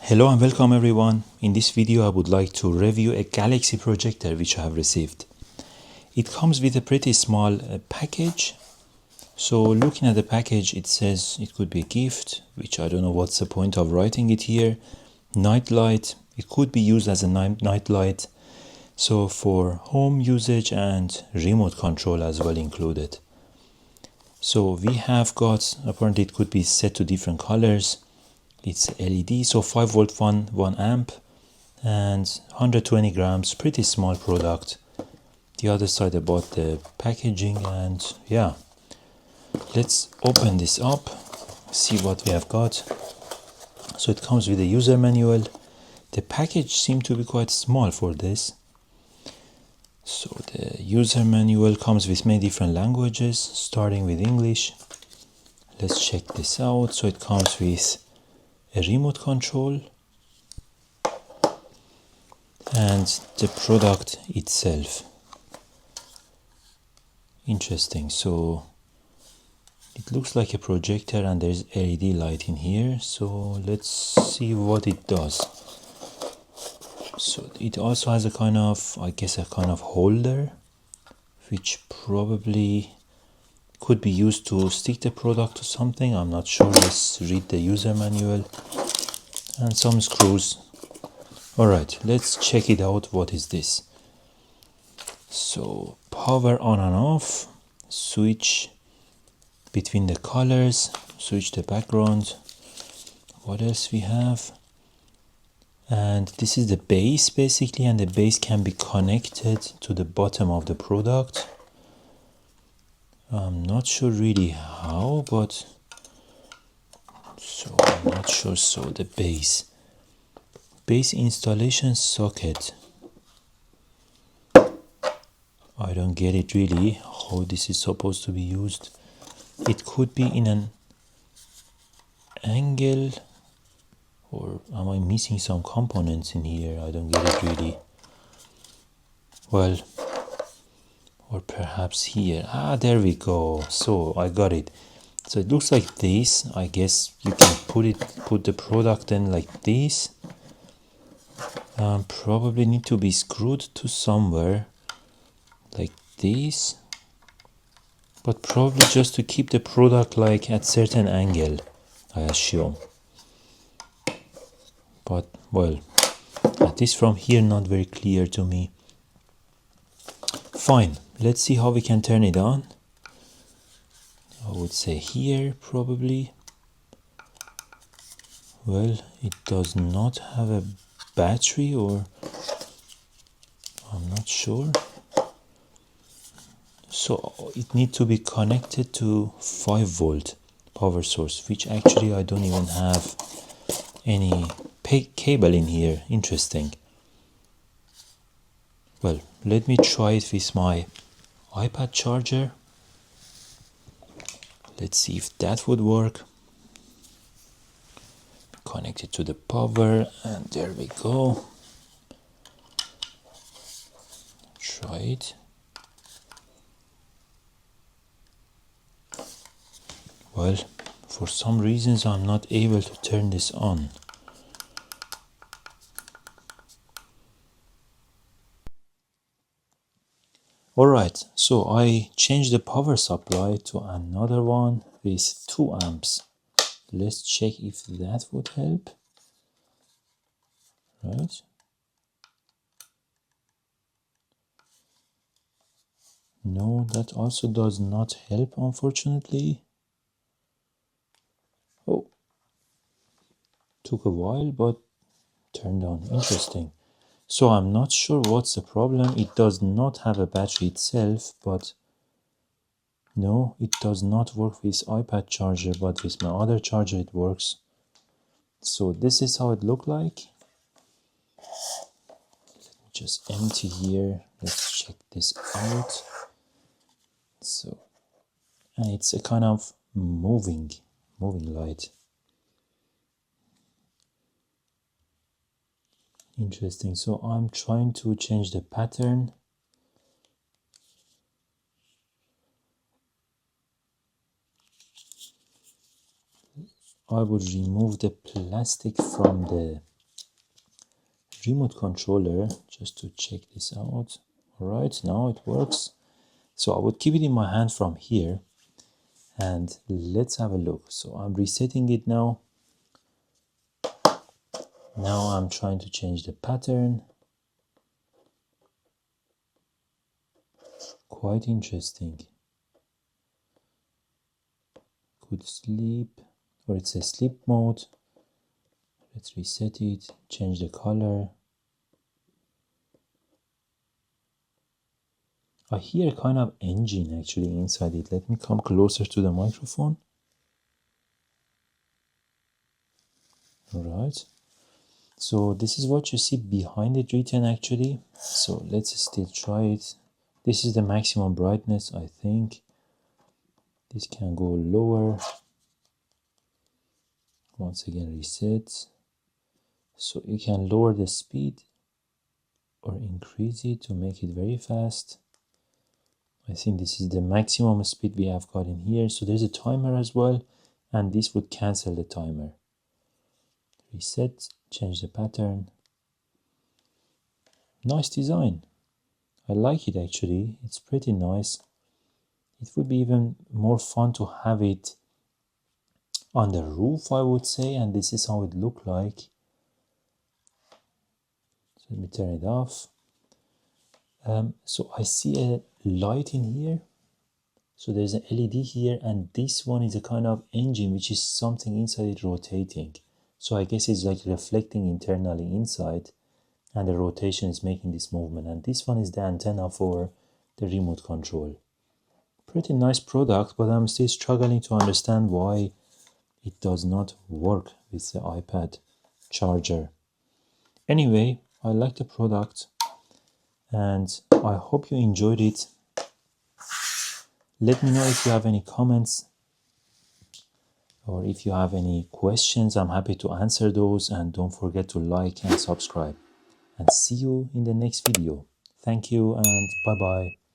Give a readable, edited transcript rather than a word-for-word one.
Hello and welcome everyone. In this video I would like to review a Galaxy projector which I have received. It comes with a pretty small package. So looking at the package, it says it could be a gift, which I don't know what's the point of writing it here. Night light, it could be used as a night light. So for home usage and remote control as well included. So we have got, apparently it could be set to different colors. It's LED, so 5 volt 1 amp and 120 grams, pretty small product. The other side about the packaging, and yeah, let's open this up, see what we have got. So it comes with a user manual. The package seemed to be quite small for this. So the user manual comes with many different languages, starting with English. Let's check this out. So it comes with a remote control and the product itself. Interesting. So it looks like a projector and there's LED light in here. So let's see what it does. So it also has a kind of, I guess, a kind of holder, which probably could be used to stick the product to something. I'm not sure. Let's read the user manual. And some screws. Alright, let's check it out. What is this? So power on and off, switch between the colors, switch the background. What else we have? And this is the base basically, and the base can be connected to the bottom of the product. I'm not sure really how, but so I'm not sure. So the base installation socket. I don't get it really how this is supposed to be used. It could be in an angle, or am I missing some components in here? I don't get it really. Well, or perhaps here. There we go. So I got it. So it looks like this. I guess you can put the product in like this. Probably need to be screwed to somewhere like this, but probably just to keep the product like at certain angle, I assume. But well, at least from here not very clear to me. Fine, let's see how we can turn it on. I would say here probably. Well, it does not have a battery, or I'm not sure. So it needs to be connected to 5 volt power source, which actually I don't even have any cable in here. Interesting. Well, let me try it with my iPad charger. Let's see if that would work. Connect it to the power, and there we go. Try it. Well, for some reasons I'm not able to turn this on. Alright, so I changed the power supply to another one with 2 amps. Let's check if that would help. Right. No, that also does not help, unfortunately. Oh, took a while, but turned on. Interesting. So I'm not sure what's the problem. It does not have a battery itself, but no, it does not work with iPad charger, but with my other charger it works. So this is how it looked like. Let me just empty here. Let's check this out. So, and it's a kind of moving light. Interesting. So I'm trying to change the pattern. I would remove the plastic from the remote controller just to check this out. All right, now it works. So I would keep it in my hand from here and let's have a look. So I'm resetting it now. Now I'm trying to change the pattern. Quite interesting. Could sleep, or it's a sleep mode. Let's reset it, change the color. I hear a kind of engine actually inside it. Let me come closer to the microphone. All right. So this is what you see behind it written actually. So let's still try it. This is the maximum brightness, I think. This can go lower. Once again, reset. So you can lower the speed or increase it to make it very fast. I think this is the maximum speed we have got in here. So there's a timer as well, and this would cancel the timer. Reset, change the pattern. Nice design. I like it actually. It's pretty nice. It would be even more fun to have it on the roof, I would say, and this is how it look like. So let me turn it off. So I see a light in here. So there's an LED here, and this one is a kind of engine, which is something inside it rotating. So I guess it's like reflecting internally inside, and the rotation is making this movement. And this one is the antenna for the remote control. Pretty nice product, but I'm still struggling to understand why it does not work with the iPad charger. Anyway, I like the product and I hope you enjoyed it. Let me know if you have any comments or if you have any questions. I'm happy to answer those, and don't forget to like and subscribe. And see you in the next video. Thank you and bye bye.